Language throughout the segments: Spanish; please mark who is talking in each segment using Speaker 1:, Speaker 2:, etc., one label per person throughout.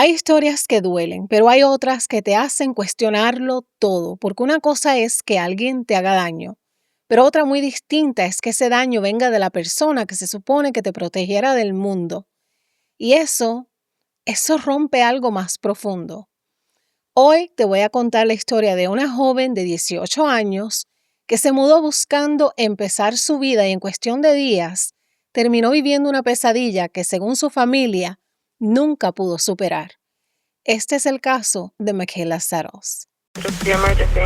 Speaker 1: Hay historias que duelen, pero hay otras que te hacen cuestionarlo todo, porque una cosa es que alguien te haga daño, pero otra muy distinta es que ese daño venga de la persona que se supone que te protegiera del mundo. Y eso rompe algo más profundo. Hoy te voy a contar la historia de una joven de 18 años que se mudó buscando empezar su vida y en cuestión de días terminó viviendo una pesadilla que, según su familia, nunca pudo superar. Este es el caso de Michaela Settles.
Speaker 2: The emergency.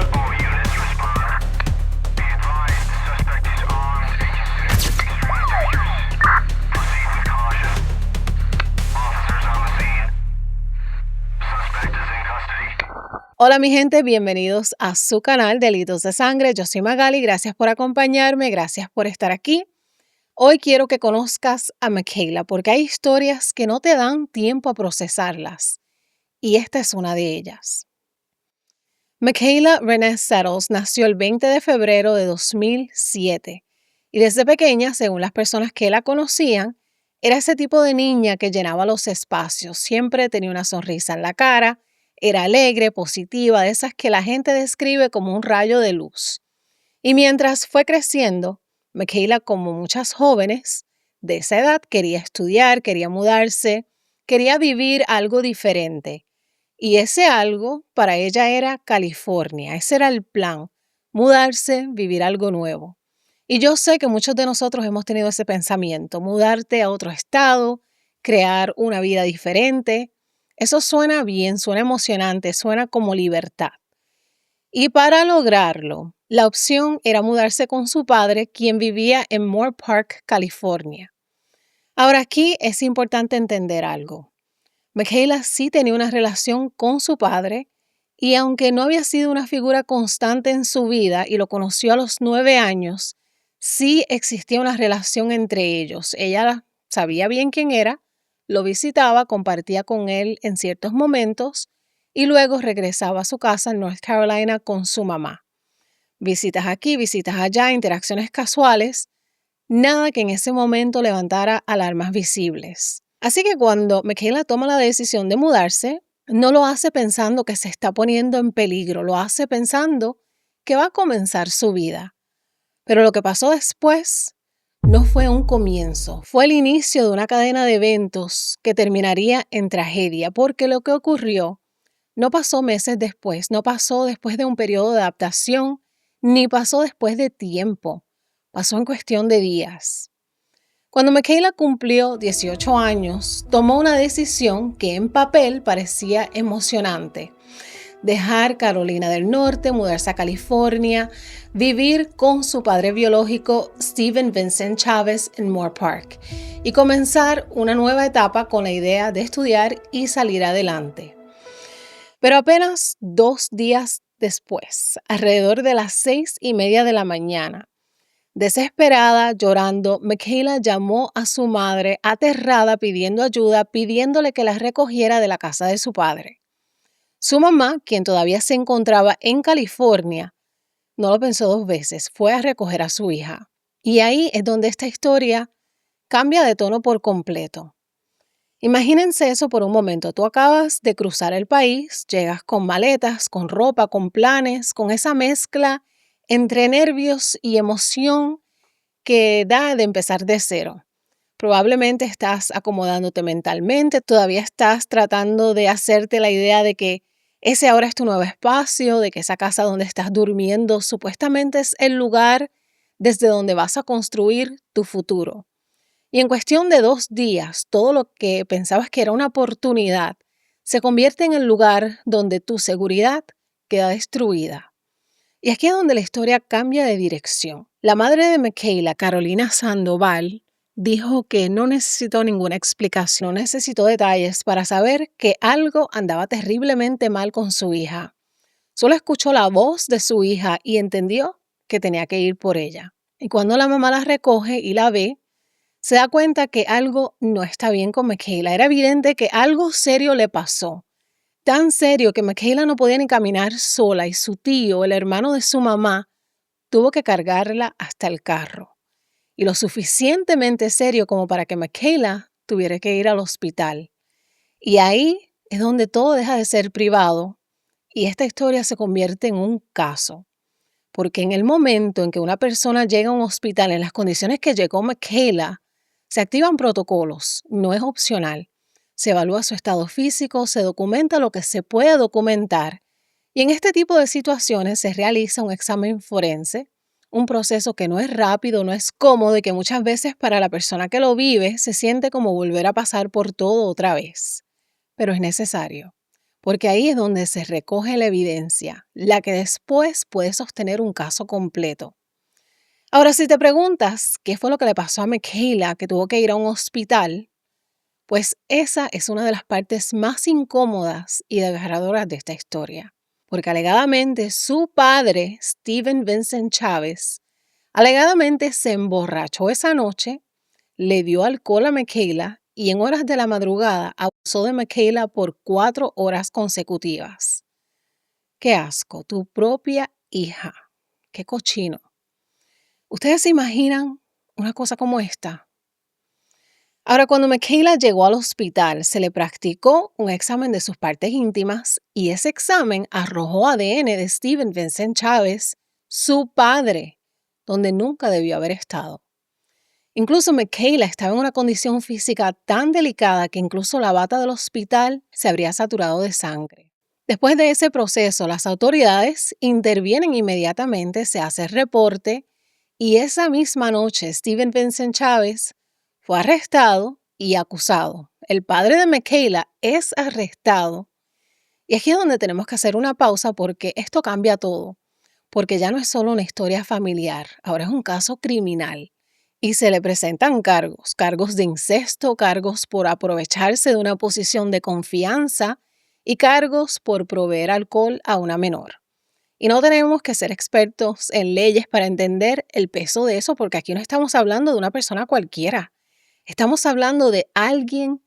Speaker 1: Hola mi gente, bienvenidos a su canal Delitos de Sangre. Yo soy Magali, gracias por acompañarme, gracias por estar aquí. Hoy quiero que conozcas a Michaela porque hay historias que no te dan tiempo a procesarlas y esta es una de ellas. Michaela Renee Settles nació el 20 de febrero de 2007 y desde pequeña, según las personas que la conocían, era ese tipo de niña que llenaba los espacios, siempre tenía una sonrisa en la cara, era alegre, positiva, de esas que la gente describe como un rayo de luz. Y mientras fue creciendo, Michaela, como muchas jóvenes de esa edad, quería estudiar, quería mudarse, quería vivir algo diferente. Y ese algo para ella era California, ese era el plan, mudarse, vivir algo nuevo. Y yo sé que muchos de nosotros hemos tenido ese pensamiento, mudarte a otro estado, crear una vida diferente. Eso suena bien, suena emocionante, suena como libertad. Y para lograrlo, la opción era mudarse con su padre, quien vivía en Moore Park, California. Ahora aquí es importante entender algo. Michaela sí tenía una relación con su padre y aunque no había sido una figura constante en su vida y lo conoció a los 9 años, sí existía una relación entre ellos. Ella sabía bien quién era, lo visitaba, compartía con él en ciertos momentos y luego regresaba a su casa en North Carolina con su mamá. Visitas aquí, visitas allá, interacciones casuales, nada que en ese momento levantara alarmas visibles. Así que cuando Michaela toma la decisión de mudarse, no lo hace pensando que se está poniendo en peligro, lo hace pensando que va a comenzar su vida. Pero lo que pasó después no fue un comienzo, fue el inicio de una cadena de eventos que terminaría en tragedia, porque lo que ocurrió no pasó meses después, no pasó después de un periodo de adaptación, ni pasó después de tiempo, pasó en cuestión de días. Cuando Michaela cumplió 18 años, tomó una decisión que en papel parecía emocionante. Dejar Carolina del Norte, mudarse a California, vivir con su padre biológico Stephen Vincent Chávez en Moore Park y comenzar una nueva etapa con la idea de estudiar y salir adelante. Pero apenas 2 días después, alrededor de las 6:30 de la mañana, desesperada, llorando, Michaela llamó a su madre, aterrada, pidiendo ayuda, pidiéndole que la recogiera de la casa de su padre. Su mamá, quien todavía se encontraba en California, no lo pensó 2 veces, fue a recoger a su hija. Y ahí es donde esta historia cambia de tono por completo. Imagínense eso por un momento. Tú acabas de cruzar el país, llegas con maletas, con ropa, con planes, con esa mezcla entre nervios y emoción que da de empezar de cero. Probablemente estás acomodándote mentalmente, todavía estás tratando de hacerte la idea de que ese ahora es tu nuevo espacio, de que esa casa donde estás durmiendo supuestamente es el lugar desde donde vas a construir tu futuro. Y en cuestión de 2 días, todo lo que pensabas que era una oportunidad se convierte en el lugar donde tu seguridad queda destruida. Y aquí es donde la historia cambia de dirección. La madre de Michaela, Carolina Sandoval, dijo que no necesitó ninguna explicación, no necesitó detalles para saber que algo andaba terriblemente mal con su hija. Solo escuchó la voz de su hija y entendió que tenía que ir por ella. Y cuando la mamá la recoge y la ve, se da cuenta que algo no está bien con Michaela. Era evidente que algo serio le pasó. Tan serio que Michaela no podía ni caminar sola y su tío, el hermano de su mamá, tuvo que cargarla hasta el carro. Y lo suficientemente serio como para que Michaela tuviera que ir al hospital. Y ahí es donde todo deja de ser privado y esta historia se convierte en un caso. Porque en el momento en que una persona llega a un hospital en las condiciones que llegó Michaela, se activan protocolos, no es opcional. Se evalúa su estado físico, se documenta lo que se puede documentar y en este tipo de situaciones se realiza un examen forense, un proceso que no es rápido, no es cómodo y que muchas veces para la persona que lo vive se siente como volver a pasar por todo otra vez. Pero es necesario, porque ahí es donde se recoge la evidencia, la que después puede sostener un caso completo. Ahora, si te preguntas qué fue lo que le pasó a Michaela, que tuvo que ir a un hospital, pues esa es una de las partes más incómodas y desgarradoras de esta historia, porque alegadamente su padre, Steven Vincent Chávez, alegadamente se emborrachó esa noche, le dio alcohol a Michaela y en horas de la madrugada abusó de Michaela por 4 horas consecutivas. ¡Qué asco! Tu propia hija. ¡Qué cochino! ¿Ustedes se imaginan una cosa como esta? Ahora, cuando Michaela llegó al hospital, se le practicó un examen de sus partes íntimas y ese examen arrojó ADN de Steven Vincent Chávez, su padre, donde nunca debió haber estado. Incluso Michaela estaba en una condición física tan delicada que incluso la bata del hospital se habría saturado de sangre. Después de ese proceso, las autoridades intervienen inmediatamente, se hace el reporte y esa misma noche Steven Vincent Chávez fue arrestado y acusado. El padre de Michaela es arrestado. Y aquí es donde tenemos que hacer una pausa porque esto cambia todo. Porque ya no es solo una historia familiar, ahora es un caso criminal. Y se le presentan cargos, cargos de incesto, cargos por aprovecharse de una posición de confianza y cargos por proveer alcohol a una menor. Y no tenemos que ser expertos en leyes para entender el peso de eso, porque aquí no estamos hablando de una persona cualquiera. Estamos hablando de alguien,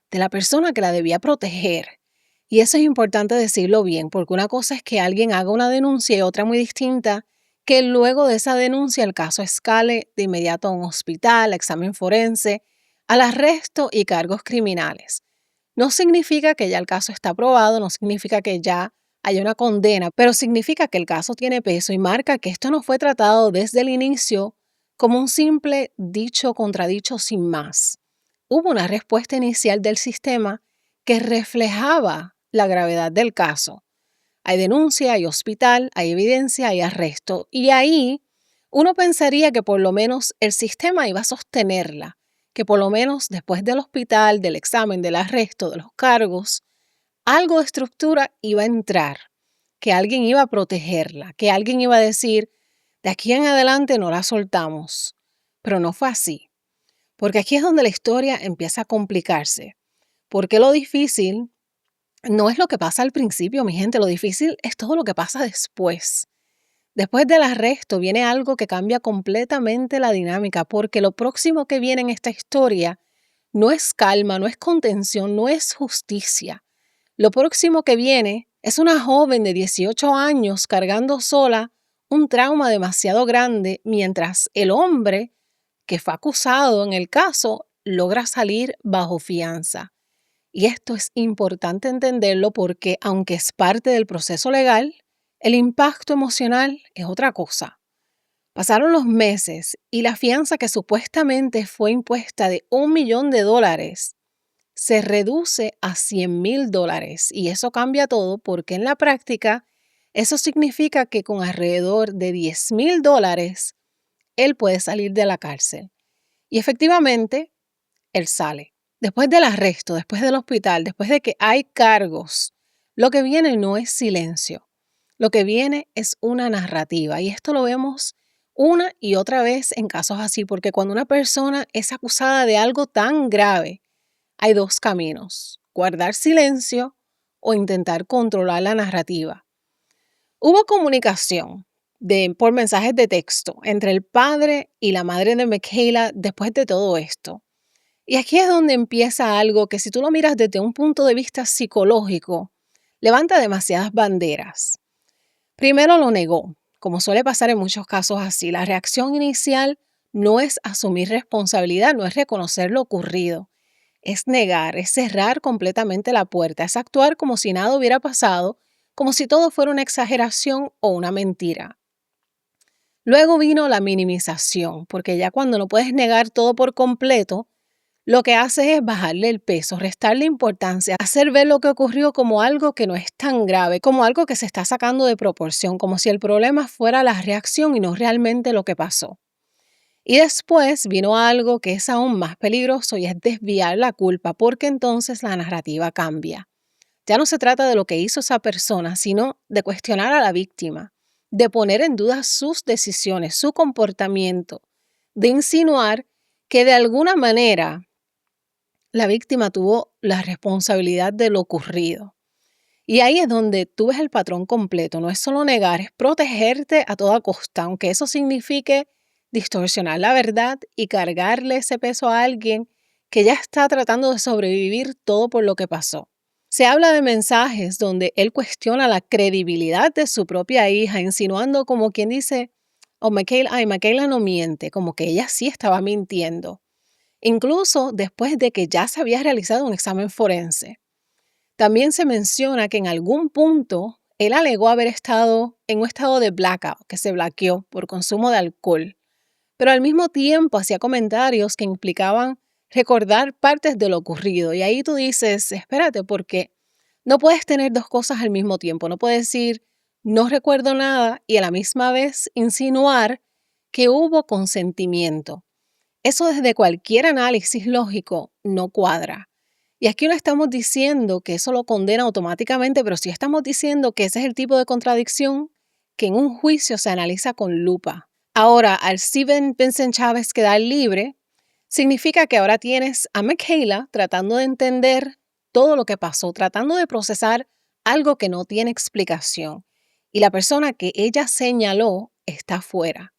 Speaker 1: de la persona que la debía proteger. Y eso es importante decirlo bien, porque una cosa es que alguien haga una denuncia y otra muy distinta, que luego de esa denuncia el caso escale de inmediato a un hospital, a examen forense, al arresto y cargos criminales. No significa que ya el caso está aprobado, no significa que ya haya una condena, pero significa que el caso tiene peso y marca que esto no fue tratado desde el inicio como un simple dicho contradicho sin más. Hubo una respuesta inicial del sistema que reflejaba la gravedad del caso. Hay denuncia, hay hospital, hay evidencia, hay arresto. Y ahí uno pensaría que por lo menos el sistema iba a sostenerla, que por lo menos después del hospital, del examen, del arresto, de los cargos, algo de estructura iba a entrar, que alguien iba a protegerla, que alguien iba a decir, de aquí en adelante no la soltamos. Pero no fue así, porque aquí es donde la historia empieza a complicarse, porque lo difícil no es lo que pasa al principio, mi gente, lo difícil es todo lo que pasa después. Después del arresto viene algo que cambia completamente la dinámica, porque lo próximo que viene en esta historia no es calma, no es contención, no es justicia. Lo próximo que viene es una joven de 18 años cargando sola un trauma demasiado grande, mientras el hombre que fue acusado en el caso logra salir bajo fianza. Y esto es importante entenderlo porque, aunque es parte del proceso legal, el impacto emocional es otra cosa. Pasaron los meses y la fianza que supuestamente fue impuesta de $1,000,000 se reduce a $100,000 y eso cambia todo porque en la práctica eso significa que con alrededor de $10,000 él puede salir de la cárcel. Y efectivamente, él sale. Después del arresto, después del hospital, después de que hay cargos, lo que viene no es silencio. Lo que viene es una narrativa. Y esto lo vemos una y otra vez en casos así, porque cuando una persona es acusada de algo tan grave, hay dos caminos: guardar silencio o intentar controlar la narrativa. Hubo comunicación por mensajes de texto entre el padre y la madre de Michaela después de todo esto. Y aquí es donde empieza algo que, si tú lo miras desde un punto de vista psicológico, levanta demasiadas banderas. Primero lo negó, como suele pasar en muchos casos así. La reacción inicial no es asumir responsabilidad, no es reconocer lo ocurrido. es negar, es cerrar completamente la puerta, es actuar como si nada hubiera pasado, como si todo fuera una exageración o una mentira. Luego vino la minimización, porque ya cuando no puedes negar todo por completo, lo que haces es bajarle el peso, restarle importancia, hacer ver lo que ocurrió como algo que no es tan grave, como algo que se está sacando de proporción, como si el problema fuera la reacción y no realmente lo que pasó. Y después vino algo que es aún más peligroso y es desviar la culpa, porque entonces la narrativa cambia. Ya no se trata de lo que hizo esa persona, sino de cuestionar a la víctima, de poner en duda sus decisiones, su comportamiento, de insinuar que de alguna manera la víctima tuvo la responsabilidad de lo ocurrido. Y ahí es donde tú ves el patrón completo. No es solo negar, es protegerte a toda costa, aunque eso signifique distorsionar la verdad y cargarle ese peso a alguien que ya está tratando de sobrevivir todo por lo que pasó. Se habla de mensajes donde él cuestiona la credibilidad de su propia hija, insinuando como quien dice, oh, Michaela no miente, como que ella sí estaba mintiendo, incluso después de que ya se había realizado un examen forense. También se menciona que en algún punto él alegó haber estado en un estado de blackout, que se blaqueó por consumo de alcohol, pero al mismo tiempo hacía comentarios que implicaban recordar partes de lo ocurrido. Y ahí tú dices, espérate, porque no puedes tener dos cosas al mismo tiempo. No puedes decir, no recuerdo nada y a la misma vez insinuar que hubo consentimiento. Eso desde cualquier análisis lógico no cuadra. Y aquí no estamos diciendo que eso lo condena automáticamente, pero sí estamos diciendo que ese es el tipo de contradicción que en un juicio se analiza con lupa. Ahora, al Steven Vincent Chávez quedar libre, significa que ahora tienes a Michaela tratando de entender todo lo que pasó, tratando de procesar algo que no tiene explicación. Y la persona que ella señaló está fuera.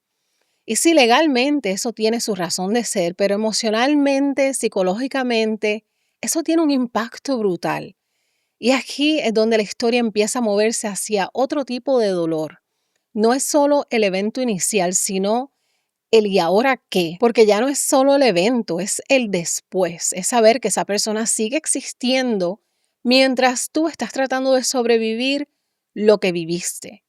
Speaker 1: Y sí, legalmente eso tiene su razón de ser, pero emocionalmente, psicológicamente, eso tiene un impacto brutal. Y aquí es donde la historia empieza a moverse hacia otro tipo de dolor. No es solo el evento inicial, sino el y ahora qué, porque ya no es solo el evento, es el después, es saber que esa persona sigue existiendo mientras tú estás tratando de sobrevivir lo que viviste.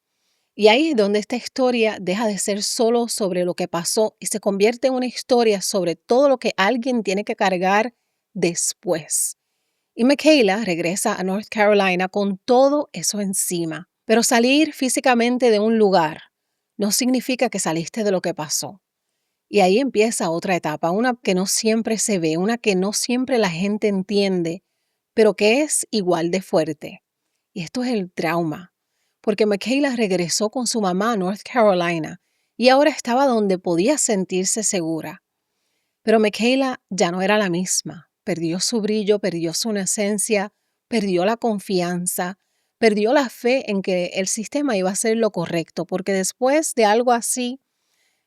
Speaker 1: Y ahí es donde esta historia deja de ser solo sobre lo que pasó y se convierte en una historia sobre todo lo que alguien tiene que cargar después. Y Michaela regresa a North Carolina con todo eso encima. Pero salir físicamente de un lugar no significa que saliste de lo que pasó. Y ahí empieza otra etapa, una que no siempre se ve, una que no siempre la gente entiende, pero que es igual de fuerte. Y esto es el trauma, porque Michaela regresó con su mamá a North Carolina y ahora estaba donde podía sentirse segura. Pero Michaela ya no era la misma, perdió su brillo, perdió su inocencia, perdió la confianza, perdió la fe en que el sistema iba a hacer lo correcto, porque después de algo así,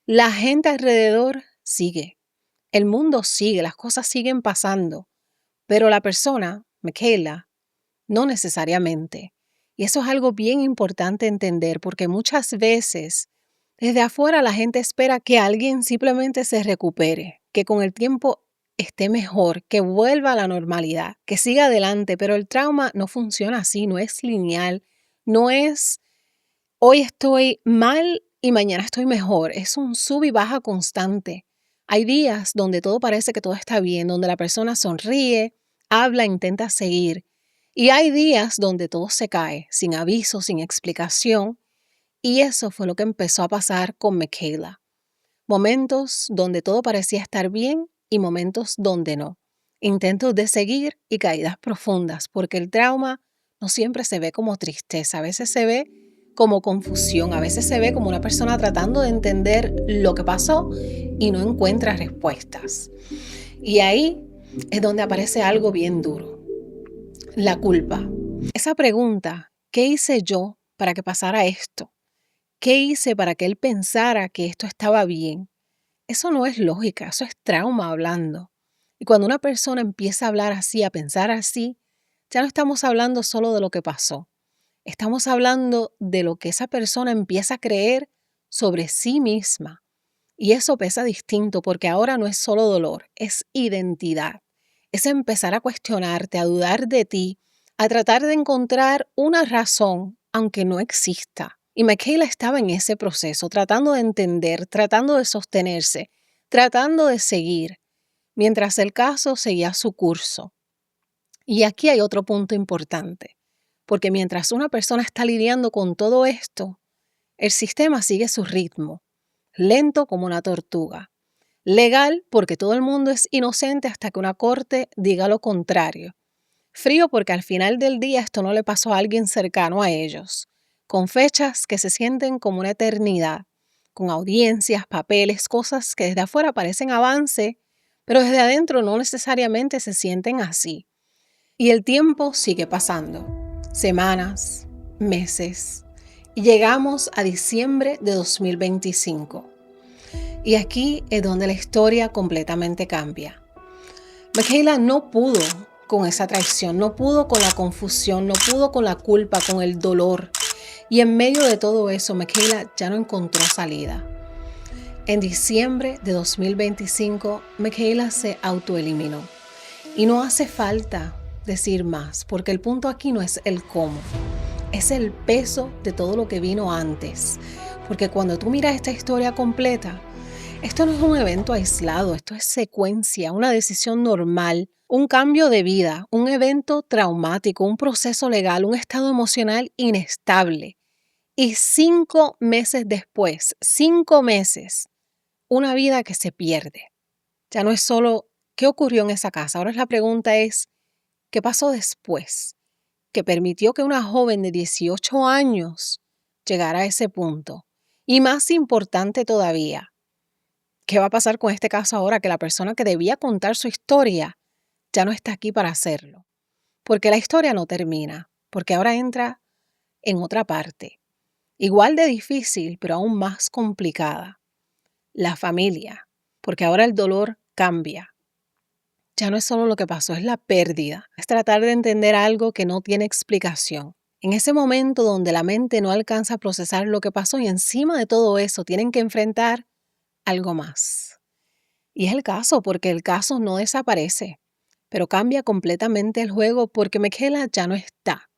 Speaker 1: la gente alrededor sigue, el mundo sigue, las cosas siguen pasando, pero la persona, Michaela, no necesariamente. Y eso es algo bien importante entender porque muchas veces desde afuera la gente espera que alguien simplemente se recupere, que con el tiempo esté mejor, que vuelva a la normalidad, que siga adelante, pero el trauma no funciona así, no es lineal, no es hoy estoy mal y mañana estoy mejor. Es un sub y baja constante. Hay días donde todo parece que todo está bien, donde la persona sonríe, habla, intenta seguir. Y hay días donde todo se cae, sin aviso, sin explicación. Y eso fue lo que empezó a pasar con Michaela. Momentos donde todo parecía estar bien y momentos donde no. Intentos de seguir y caídas profundas, porque el trauma no siempre se ve como tristeza, a veces se ve como confusión, a veces se ve como una persona tratando de entender lo que pasó y no encuentra respuestas. Y ahí es donde aparece algo bien duro, la culpa. Esa pregunta, ¿qué hice yo para que pasara esto? ¿Qué hice para que él pensara que esto estaba bien? Eso no es lógica, eso es trauma hablando. Y cuando una persona empieza a hablar así, a pensar así, ya no estamos hablando solo de lo que pasó. Estamos hablando de lo que esa persona empieza a creer sobre sí misma. Y eso pesa distinto porque ahora no es solo dolor, es identidad. es empezar a cuestionarte, a dudar de ti, a tratar de encontrar una razón, aunque no exista. Y Michaela estaba en ese proceso, tratando de entender, tratando de sostenerse, tratando de seguir, mientras el caso seguía su curso. Y aquí hay otro punto importante, porque mientras una persona está lidiando con todo esto, el sistema sigue su ritmo, lento como una tortuga. Legal porque todo el mundo es inocente hasta que una corte diga lo contrario. Frío porque al final del día esto no le pasó a alguien cercano a ellos, con fechas que se sienten como una eternidad, con audiencias, papeles, cosas que desde afuera parecen avance, pero desde adentro no necesariamente se sienten así. Y el tiempo sigue pasando, semanas, meses, y llegamos a diciembre de 2025. Y aquí es donde la historia completamente cambia. Michaela no pudo con esa traición, no pudo con la confusión, no pudo con la culpa, con el dolor. Y en medio de todo eso, Michaela ya no encontró salida. En diciembre de 2025, Michaela se autoeliminó. Y no hace falta decir más, porque el punto aquí no es el cómo, es el peso de todo lo que vino antes. Porque cuando tú miras esta historia completa, esto no es un evento aislado, esto es secuencia, una decisión normal, un cambio de vida, un evento traumático, un proceso legal, un estado emocional inestable. Y 5 meses después, 5 meses, una vida que se pierde. Ya no es solo qué ocurrió en esa casa, ahora la pregunta es, ¿qué pasó después? Que permitió que una joven de 18 años llegara a ese punto. Y más importante todavía, ¿qué va a pasar con este caso ahora que la persona que debía contar su historia ya no está aquí para hacerlo? Porque la historia no termina, porque ahora entra en otra parte, igual de difícil, pero aún más complicada. La familia, porque ahora el dolor cambia. Ya no es solo lo que pasó, es la pérdida. Es tratar de entender algo que no tiene explicación. En ese momento donde la mente no alcanza a procesar lo que pasó y encima de todo eso tienen que enfrentar algo más. Y es el caso, porque el caso no desaparece, pero cambia completamente el juego porque Michaela ya no está.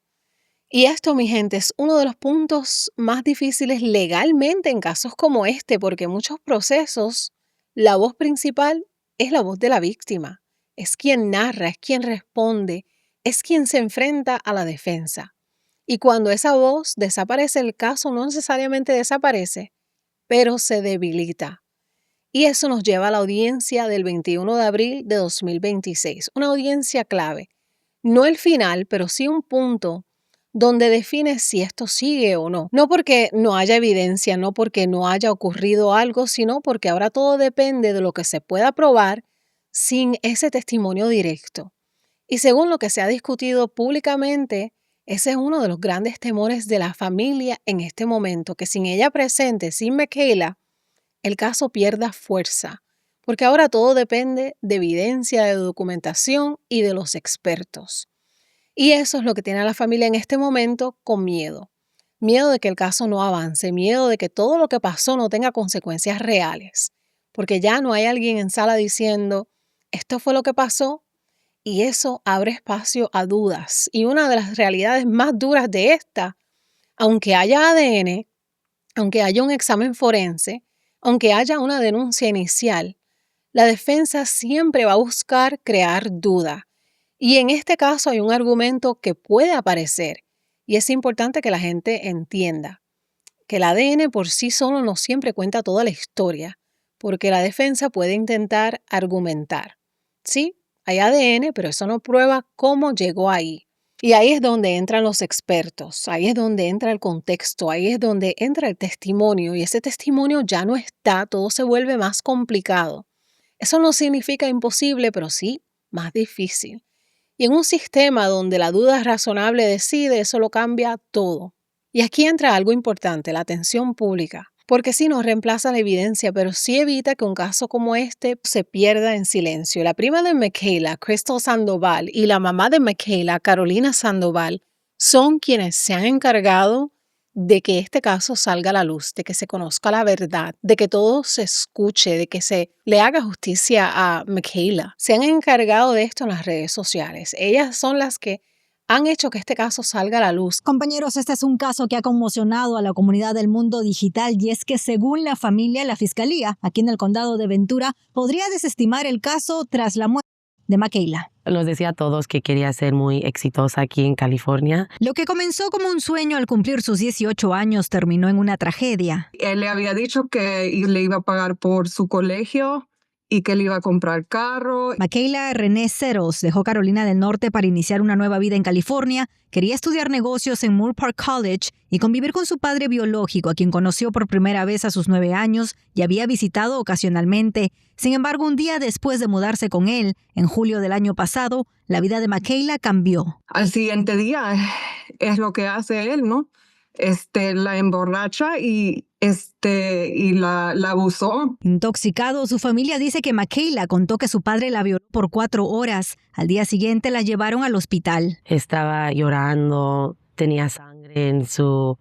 Speaker 1: Y esto, mi gente, es uno de los puntos más difíciles legalmente en casos como este, porque en muchos procesos la voz principal es la voz de la víctima. Es quien narra, es quien responde, es quien se enfrenta a la defensa. Y cuando esa voz desaparece, el caso no necesariamente desaparece, pero se debilita. Y eso nos lleva a la audiencia del 21 de abril de 2026, una audiencia clave. No el final, pero sí un punto donde define si esto sigue o no. No porque no haya evidencia, no porque no haya ocurrido algo, sino porque ahora todo depende de lo que se pueda probar sin ese testimonio directo. Y según lo que se ha discutido públicamente, ese es uno de los grandes temores de la familia en este momento, que sin ella presente, sin Michaela, el caso pierda fuerza, porque ahora todo depende de evidencia, de documentación y de los expertos. Y eso es lo que tiene a la familia en este momento con miedo. Miedo de que el caso no avance, miedo de que todo lo que pasó no tenga consecuencias reales, porque ya no hay alguien en sala diciendo, esto fue lo que pasó, y eso abre espacio a dudas. Y una de las realidades más duras de esta, aunque haya ADN, aunque haya un examen forense, aunque haya una denuncia inicial, la defensa siempre va a buscar crear duda. Y en este caso hay un argumento que puede aparecer y es importante que la gente entienda que el ADN por sí solo no siempre cuenta toda la historia, porque la defensa puede intentar argumentar. Sí, hay ADN, pero eso no prueba cómo llegó ahí. Y ahí es donde entran los expertos, ahí es donde entra el contexto, ahí es donde entra el testimonio y ese testimonio ya no está, todo se vuelve más complicado. Eso no significa imposible, pero sí más difícil. Y en un sistema donde la duda razonable decide, eso lo cambia todo. Y aquí entra algo importante, la atención pública, porque sí nos reemplaza la evidencia, pero sí evita que un caso como este se pierda en silencio. La prima de Michaela, Crystal Sandoval, y la mamá de Michaela, Carolina Sandoval, son quienes se han encargado de que este caso salga a la luz, de que se conozca la verdad, de que todo se escuche, de que se le haga justicia a Michaela. Se han encargado de esto en las redes sociales. Ellas son las que han hecho que este caso salga a la luz.
Speaker 2: Compañeros, este es un caso que ha conmocionado a la comunidad del mundo digital y es que según la familia, la fiscalía aquí en el condado de Ventura podría desestimar el caso tras la muerte de Michaela.
Speaker 3: Nos decía a todos que quería ser muy exitosa aquí en California.
Speaker 2: Lo que comenzó como un sueño al cumplir sus 18 años terminó en una tragedia.
Speaker 4: Él le había dicho que le iba a pagar por su colegio y que le iba a comprar carro.
Speaker 2: Michaela Renee Settles dejó Carolina del Norte para iniciar una nueva vida en California. Quería estudiar negocios en Moore Park College y convivir con su padre biológico, a quien conoció por primera vez a sus 9 años y había visitado ocasionalmente. Sin embargo, un día después de mudarse con él, en julio del año pasado, la vida de Michaela cambió.
Speaker 4: Al siguiente día es lo que hace él, ¿no? La emborracha y la abusó.
Speaker 2: Intoxicado, su familia dice que Michaela contó que su padre la violó por 4 horas. Al día siguiente la llevaron al hospital.
Speaker 3: Estaba llorando, tenía sangre en su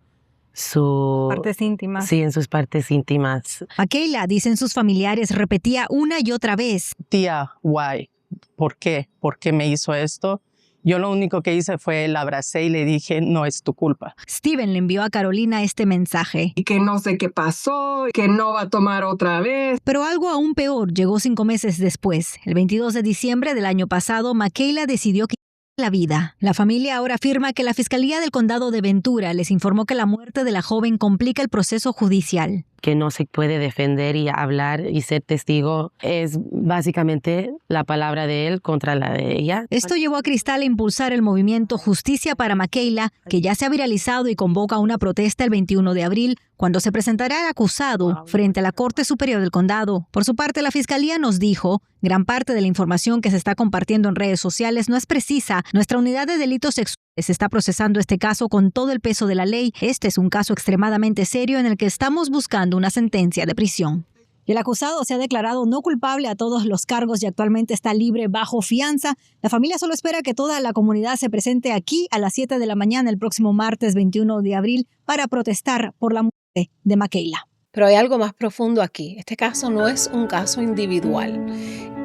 Speaker 2: Partes íntimas.
Speaker 3: Sí, en sus partes íntimas.
Speaker 2: Michaela, dicen sus familiares, repetía una y otra vez.
Speaker 5: Tía, why? ¿Por qué? ¿Por qué me hizo esto? Yo lo único que hice fue la abracé y le dije, no es tu culpa.
Speaker 2: Steven le envió a Carolina este mensaje.
Speaker 4: Y que no sé qué pasó, que no va a tomar otra vez.
Speaker 2: Pero algo aún peor llegó 5 meses después. El 22 de diciembre del año pasado, Michaela decidió quitarse la vida. La familia ahora afirma que la Fiscalía del Condado de Ventura les informó que la muerte de la joven complica el proceso judicial.
Speaker 3: Que no se puede defender y hablar y ser testigo es básicamente la palabra de él contra la de ella.
Speaker 2: Esto llevó a Cristal a impulsar el movimiento Justicia para Michaela, que ya se ha viralizado y convoca una protesta el 21 de abril, cuando se presentará el acusado frente a la Corte Superior del Condado. Por su parte, la Fiscalía nos dijo, gran parte de la información que se está compartiendo en redes sociales no es precisa. Nuestra unidad de delitos sexuales está procesando este caso con todo el peso de la ley. Este es un caso extremadamente serio en el que estamos buscando una sentencia de prisión. El acusado se ha declarado no culpable a todos los cargos y actualmente está libre bajo fianza. La familia solo espera que toda la comunidad se presente aquí a las 7 de la mañana el próximo martes 21 de abril para protestar por la muerte de Michaela.
Speaker 1: Pero hay algo más profundo aquí. Este caso no es un caso individual.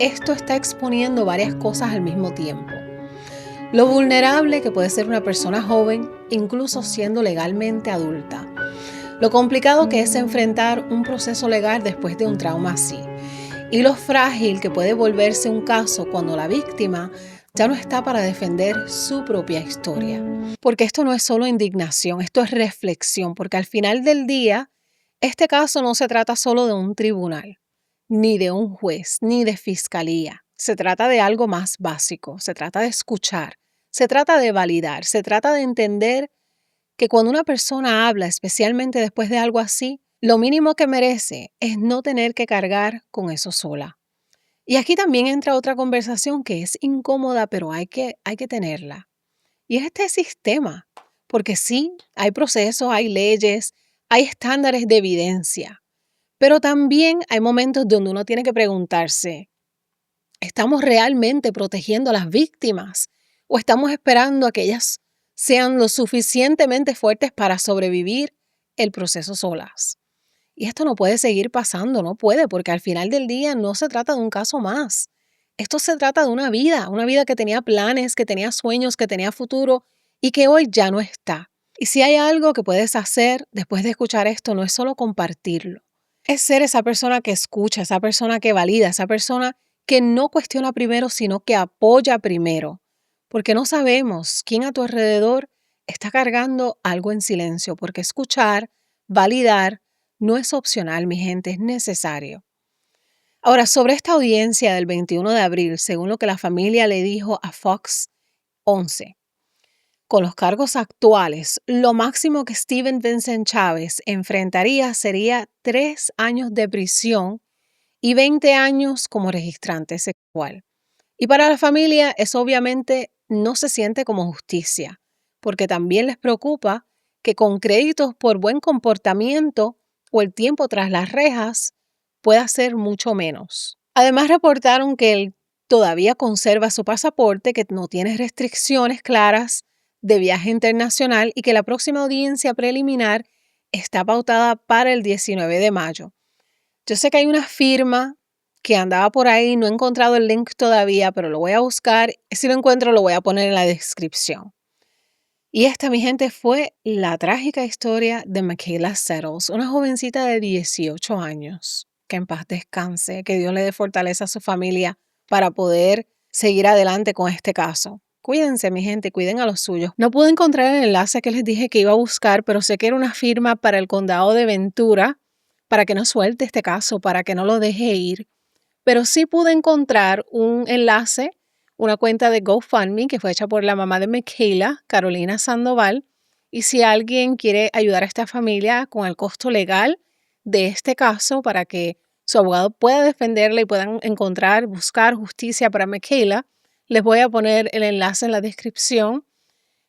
Speaker 1: Esto está exponiendo varias cosas al mismo tiempo. Lo vulnerable que puede ser una persona joven, incluso siendo legalmente adulta. Lo complicado que es enfrentar un proceso legal después de un trauma así. Y lo frágil que puede volverse un caso cuando la víctima ya no está para defender su propia historia. Porque esto no es solo indignación, esto es reflexión, porque al final del día, este caso no se trata solo de un tribunal, ni de un juez, ni de fiscalía. Se trata de algo más básico, se trata de escuchar, se trata de validar, se trata de entender que cuando una persona habla, especialmente después de algo así, lo mínimo que merece es no tener que cargar con eso sola. Y aquí también entra otra conversación que es incómoda, pero hay que tenerla. Y es este sistema, porque sí, hay procesos, hay leyes, hay estándares de evidencia, pero también hay momentos donde uno tiene que preguntarse, ¿estamos realmente protegiendo a las víctimas o estamos esperando a que ellas sean lo suficientemente fuertes para sobrevivir el proceso solas? Y esto no puede seguir pasando, no puede, porque al final del día no se trata de un caso más. Esto se trata de una vida que tenía planes, que tenía sueños, que tenía futuro y que hoy ya no está. Y si hay algo que puedes hacer después de escuchar esto, no es solo compartirlo. Es ser esa persona que escucha, esa persona que valida, esa persona que no cuestiona primero, sino que apoya primero. Porque no sabemos quién a tu alrededor está cargando algo en silencio, porque escuchar, validar, no es opcional, mi gente, es necesario. Ahora, sobre esta audiencia del 21 de abril, según lo que la familia le dijo a Fox 11, con los cargos actuales, lo máximo que Steven Vincent Chávez enfrentaría sería 3 años de prisión y 20 años como registrante sexual. Y para la familia eso obviamente no se siente como justicia, porque también les preocupa que con créditos por buen comportamiento o el tiempo tras las rejas pueda ser mucho menos. Además reportaron que él todavía conserva su pasaporte, que no tiene restricciones claras de viaje internacional y que la próxima audiencia preliminar está pautada para el 19 de mayo. Yo sé que hay una firma que andaba por ahí, no he encontrado el link todavía, pero lo voy a buscar. Si lo encuentro, lo voy a poner en la descripción. Y esta, mi gente, fue la trágica historia de Michaela Settles, una jovencita de 18 años. Que en paz descanse, que Dios le dé fortaleza a su familia para poder seguir adelante con este caso. Cuídense, mi gente, cuiden a los suyos. No pude encontrar el enlace que les dije que iba a buscar, pero sé que era una firma para el condado de Ventura, para que no suelte este caso, para que no lo deje ir. Pero sí pude encontrar un enlace, una cuenta de GoFundMe que fue hecha por la mamá de Michaela, Carolina Sandoval. Y si alguien quiere ayudar a esta familia con el costo legal de este caso para que su abogado pueda defenderla y puedan encontrar, buscar justicia para Michaela, les voy a poner el enlace en la descripción.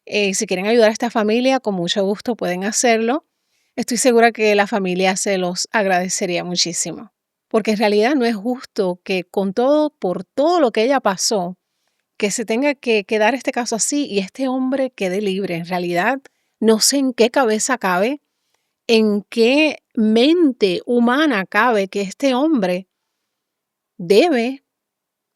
Speaker 1: Si quieren ayudar a esta familia, con mucho gusto pueden hacerlo. Estoy segura que la familia se los agradecería muchísimo. Porque en realidad no es justo que por todo lo que ella pasó, que se tenga que dar este caso así y este hombre quede libre. En realidad, no sé en qué cabeza cabe, en qué mente humana cabe que este hombre debe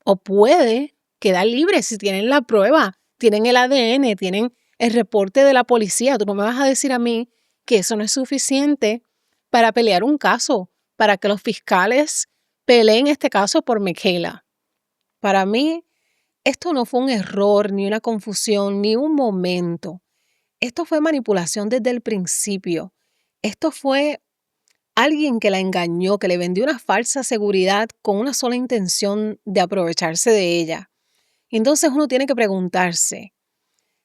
Speaker 1: o puede quedar libre si tienen la prueba, tienen el ADN, tienen el reporte de la policía. Tú no me vas a decir a mí que eso no es suficiente para pelear un caso, para que los fiscales peleen este caso por Michaela. Para mí, esto no fue un error, ni una confusión, ni un momento. Esto fue manipulación desde el principio. Esto fue alguien que la engañó, que le vendió una falsa seguridad con una sola intención de aprovecharse de ella. Y entonces uno tiene que preguntarse,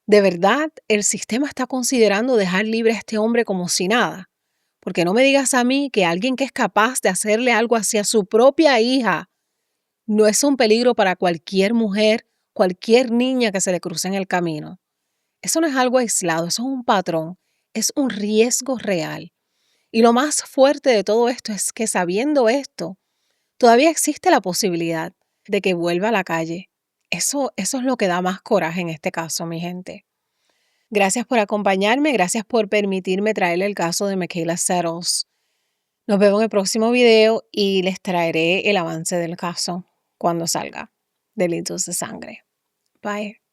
Speaker 1: ¿de verdad el sistema está considerando dejar libre a este hombre como si nada? Porque no me digas a mí que alguien que es capaz de hacerle algo hacia su propia hija no es un peligro para cualquier mujer, cualquier niña que se le cruce en el camino. Eso no es algo aislado, eso es un patrón, es un riesgo real. Y lo más fuerte de todo esto es que sabiendo esto, todavía existe la posibilidad de que vuelva a la calle. Eso es lo que da más coraje en este caso, mi gente. Gracias por acompañarme, gracias por permitirme traerle el caso de Michaela Settles. Nos vemos en el próximo video y les traeré el avance del caso cuando salga. Delitos de Sangre. Bye.